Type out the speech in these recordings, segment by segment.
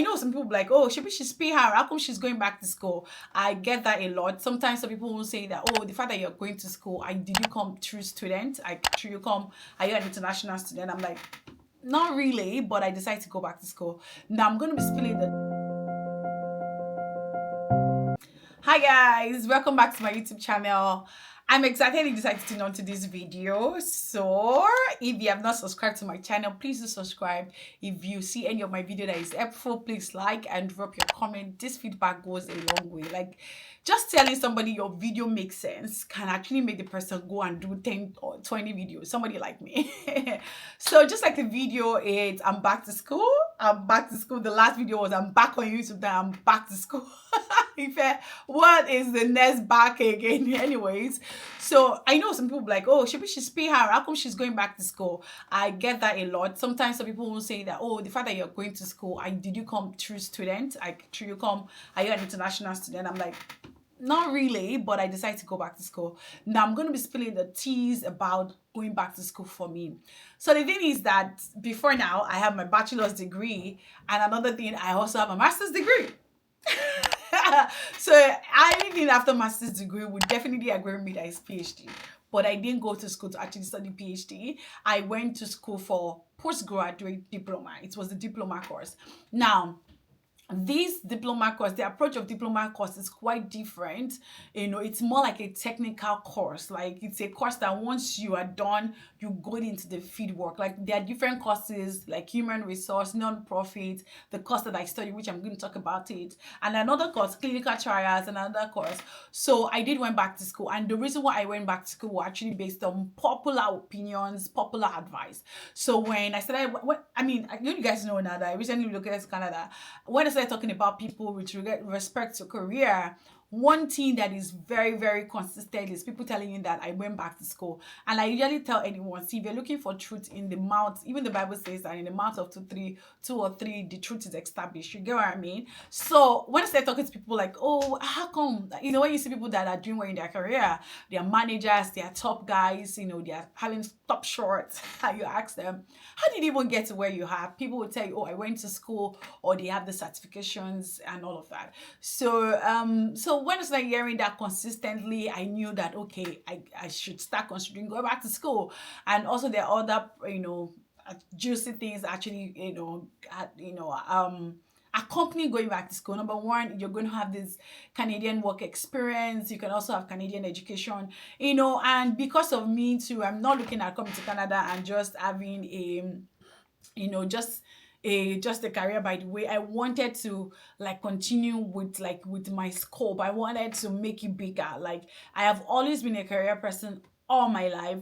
I know some people be like, oh, she's pay her. How come she's going back to school? I get that a lot. Sometimes some people will say that, oh, the fact that you're going to school, did you come true student? True, you come, are you an international student? I'm like, not really, but I decided to go back to school. Now I'm going to be spilling the. Hi guys, welcome back to my YouTube channel. I'm excited you decided to tune on to this video. So if you have not subscribed to my channel, please do subscribe. If you see any of my video that is helpful, please like and drop your comment. This feedback goes a long way. Like, just telling somebody your video makes sense can actually make the person go and do 10 or 20 videos. Somebody like me. So just like the video is, I'm back to school. I'm back to school. The last video was I'm back on YouTube. Now I'm back to school. What is the next back again? Anyways, so I know some people be like, oh, she's pay her. How come she's going back to school? I get that a lot. Sometimes some people will say that, oh, the fact that you're going to school, did you come true student? True, you come, are you an international student? I'm like, not really, but I decided to go back to school. Now I'm going to be spilling the teas about going back to school for me. So the thing is that before now, I have my bachelor's degree, and another thing, I also have a master's degree. So anything after master's degree would definitely agree with me that it's PhD. But I didn't go to school to actually study PhD. I went to school for postgraduate diploma. It was the diploma course. Now, this diploma course, the approach of diploma course is quite different. It's more like a technical course. Like, it's a course that once you are done, you go into the field work. Like, there are different courses like human resource, non-profit, the course that I study, which I'm going to talk about it, and another course, clinical trials, another course. So I went back to school, and the reason why I went back to school was actually based on popular opinions, popular advice. So when I started, you guys know now that I recently relocated to Canada. When I started talking about people with respect to career, one thing that is very, very consistent is people telling you that I went back to school. And I usually tell anyone, see, if you're looking for truth in the mouth, even the Bible says that in the mouth of two or three, the truth is established. You get what I mean? So when I start talking to people like, oh, how come? When you see people that are doing well in their career, they are managers, they are top guys, they are having top shorts, you ask them, how did you even get to where you have? People will tell you, oh, I went to school, or they have the certifications and all of that. So when I started hearing that consistently, I knew that, okay, I should start considering going back to school. And also there are other, juicy things actually, accompany going back to school. Number one, you're going to have this Canadian work experience. You can also have Canadian education, and because of me too, I'm not looking at coming to Canada and just having just a career. By the way, I wanted to continue with my scope. I wanted to make it bigger. Like, I have always been a career person all my life.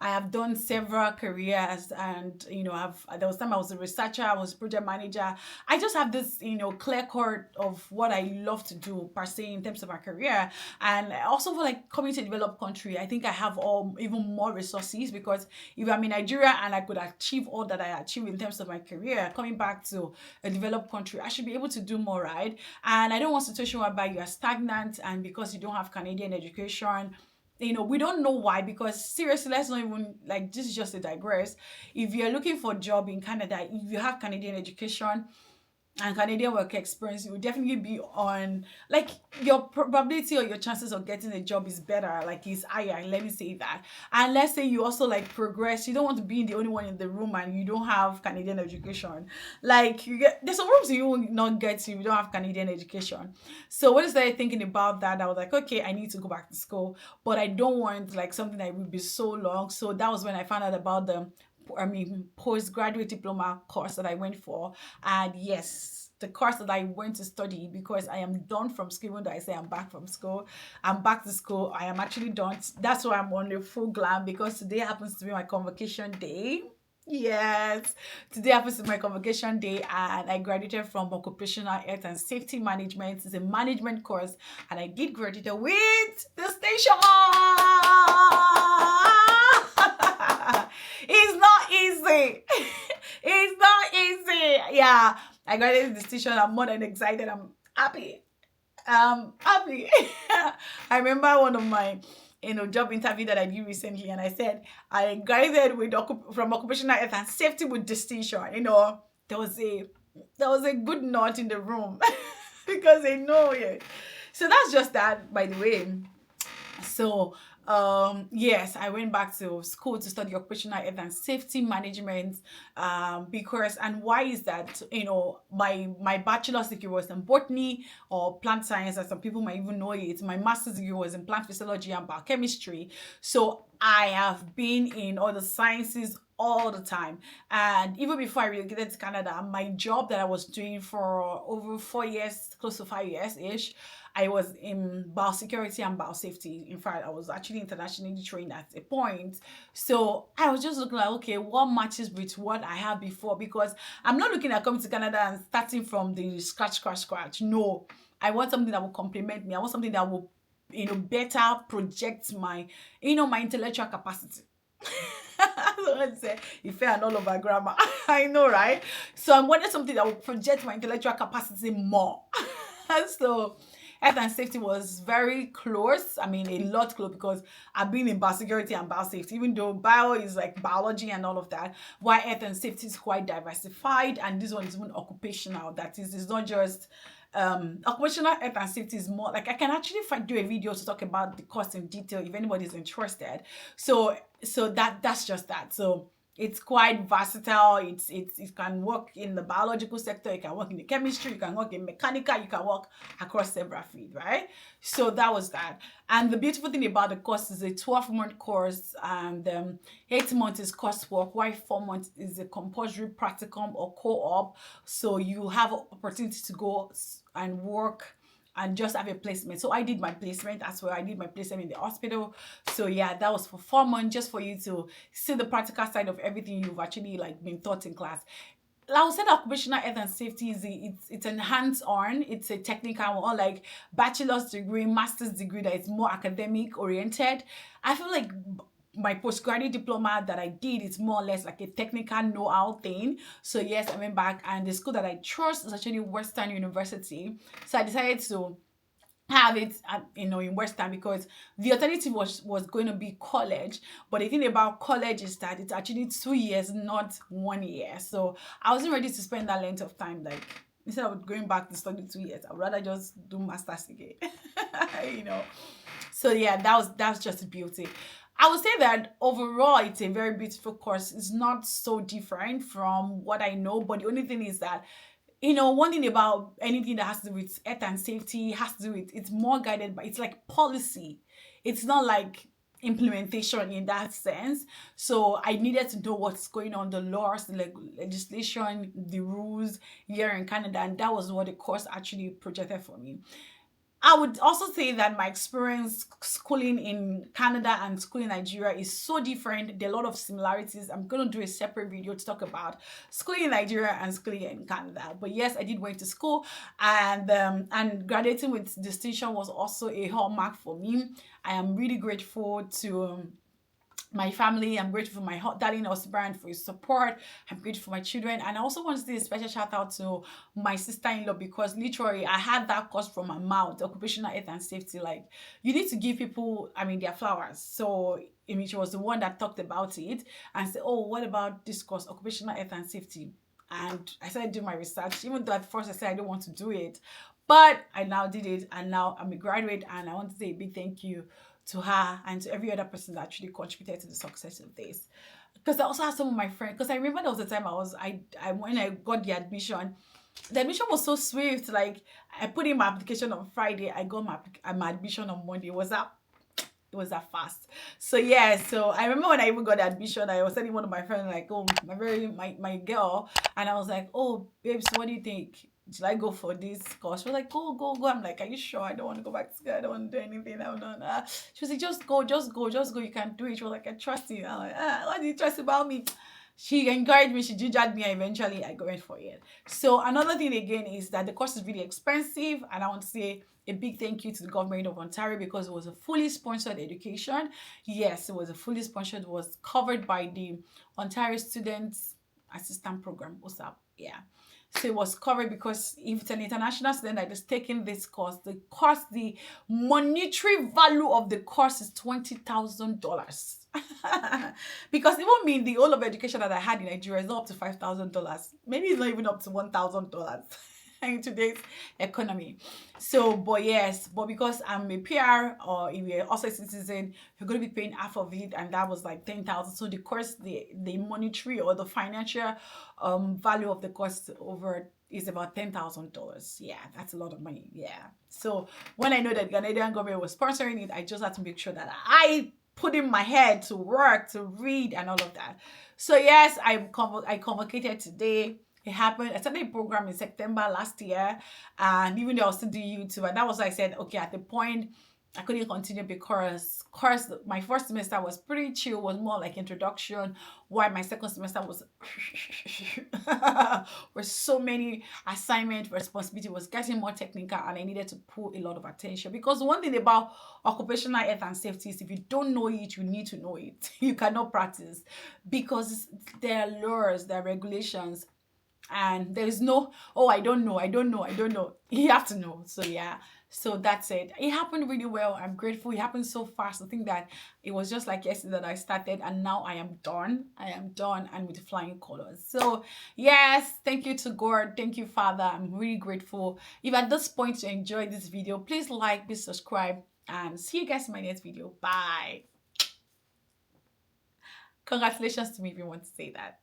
I have done several careers, and there was time I was a researcher, I was a project manager. I just have this clear cut of what I love to do per se in terms of my career. And also for coming to a developed country, I think I have even more resources, because if I'm in Nigeria and I could achieve all that I achieved in terms of my career, coming back to a developed country, I should be able to do more, right? And I don't want a situation whereby you are stagnant, and because you don't have Canadian education, we don't know why, because seriously, let's not even, this is just a digress. If you're looking for a job in Canada, if you have Canadian education and Canadian work experience, you will definitely be on, your probability or your chances of getting a job is better, is higher, let me say that. And let's say you also progress, you don't want to be the only one in the room and you don't have Canadian education. There's some rooms you will not get to if you don't have Canadian education. So when I started thinking about that, I was like, okay, I need to go back to school, but I don't want something that would be so long. So that was when I found out about the postgraduate diploma course that I went for. And yes, the course that I went to study, because I am done from school. Even though I say I'm back from school, I'm back to school, I am actually done. That's why I'm on the full glam, because today happens to be my convocation day. Yes, today happens to be my convocation day, and I graduated from occupational health and safety management. It's a management course, and I did graduate with distinction. It's not easy. It's not easy. Yeah, I graduated with distinction. I'm more than excited. I'm happy. Happy. I remember one of my job interview that I did recently, and I said I graduated from occupational health and safety with distinction. There was a There was a good nod in the room because they know it. So that's just that, by the way. So yes, I went back to school to study occupational health and safety management, because, and why is that? My bachelor's degree was in botany or plant science, as some people might even know it. My master's degree was in plant physiology and biochemistry. So I have been in all the sciences all the time. And even before I relocated to Canada, my job that I was doing for over 4 years, close to 5 years ish, I was in biosecurity and biosafety. In fact, I was actually internationally trained at a point. So I was just looking like, okay, what matches with what I have before? Because I'm not looking at coming to Canada and starting from the scratch. No, I want something that will complement me. I want something that will, better project my, my intellectual capacity. So I say, if and all over grammar. I know, right? So I wanted something that will project my intellectual capacity more. So health and safety was very close. I mean, a lot close because I've been in biosecurity and biosafety, even though bio is like biology and all of that. While health and safety is quite diversified, and this one is even occupational. That is, it's not just occupational health and safety is more like I can actually do a video to talk about the course in detail if anybody's interested. So that's just that. So it's quite versatile. It can work in the biological sector, you can work in the chemistry, you can work in mechanical, you can work across several fields, right? So that was that. And the beautiful thing about the course is a 12-month course, and 8 months is coursework, while 4 months is a compulsory practicum or co-op. So you have an opportunity to go and work and just have a placement. So I did my placement as well. I did my placement in the hospital. So yeah, that was for 4 months, just for you to see the practical side of everything you've actually like been taught in class. I would say that occupational health and safety is it's an hands-on, it's a technical one, like bachelor's degree, master's degree that is more academic oriented. I feel like my postgraduate diploma that I did is more or less like a technical know-how thing. So yes, I went back, and the school that I trust is actually Western University. So I decided to have it at, in Western, because the alternative was going to be college. But the thing about college is that it's actually 2 years, not 1 year. So I wasn't ready to spend that length of time. Like, instead of going back to study 2 years, I'd rather just do masters again. you know so yeah, that's just the beauty. I would say that overall it's a very beautiful course. It's not so different from what I know, but the only thing is that, one thing about anything that has to do with health and safety has to do with, it's more guided by, it's like policy. It's not like implementation in that sense. So I needed to know what's going on, the laws, the legislation, the rules here in Canada, and that was what the course actually projected for me. I would also say that my experience schooling in Canada and schooling in Nigeria is so different. There are a lot of similarities. I'm going to do a separate video to talk about schooling in Nigeria and schooling in Canada. But yes, I did went to school, and graduating with distinction was also a hallmark for me. I am really grateful to my family. I'm grateful for my darling husband for his support. I'm grateful for my children. And I also want to say a special shout out to my sister-in-law, because literally I had that course from my mouth, occupational health and safety. Like, you need to give people, I mean, their flowers. So she was the one that talked about it and said, oh, what about this course, occupational health and safety? And I started doing my research, even though at first I said I don't want to do it. But I now did it, and now I'm a graduate, and I want to say a big thank you to her and to every other person that actually contributed to the success of this. Because I also had some of my friends, because I remember there was a time I when I got the admission was so swift. Like, I put in my application on Friday, I got my admission on Monday. It was that fast. So yeah, so I remember when I even got the admission, I was telling one of my friends, like, oh, my girl, and I was like, oh, babes, what do you think? Should I go for this course? She was like, go. I'm like, are you sure? I don't want to go back to school. I don't want to do anything. I don't know. She was like, just go. You can do it. She was like, I trust you. I'm like, what do you trust about me? She encouraged me, she gingered me, and eventually I went for it. So another thing again is that the course is really expensive, and I want to say a big thank you to the government of Ontario, because it was a fully sponsored education. Yes, it was a fully sponsored, it was covered by the Ontario Students Assistant Program, OSAP. Yeah. So it was covered because if it's an international student that is taking this course, the monetary value of the course is $20,000. Because even me, the whole of education that I had in Nigeria is not up to $5,000. Maybe it's not even up to $1,000 in today's economy. So, but yes, but because I'm a PR, or if you're also a citizen, you're going to be paying half of it, and that was like 10,000. So the course, the monetary or the financial value of the course over is about $10,000. Yeah, that's a lot of money. Yeah. So when I know that the Canadian government was sponsoring it, I just had to make sure that I put in my head to work, to read, and all of that. So yes, I convocated today. It happened. I started a program in September last year, and even though I was still doing YouTube, and that was why I said, okay, at the point I couldn't continue because course my first semester was pretty chill, was more like introduction, while my second semester was where so many assignment responsibility was getting more technical, and I needed to put a lot of attention. Because one thing about occupational health and safety is if you don't know it, you need to know it. You cannot practice because there are laws, there are regulations, and there's no, oh, I don't know. You have to know. So yeah, so that's it. It happened really well. I'm grateful. It happened so fast. I think that it was just like yesterday that I started, and now I am done. I am done, and with flying colors. So yes, thank you to God. Thank you, Father. I'm really grateful. If at this point you enjoyed this video, please like, please subscribe, and see you guys in my next video. Bye. Congratulations to me if you want to say that.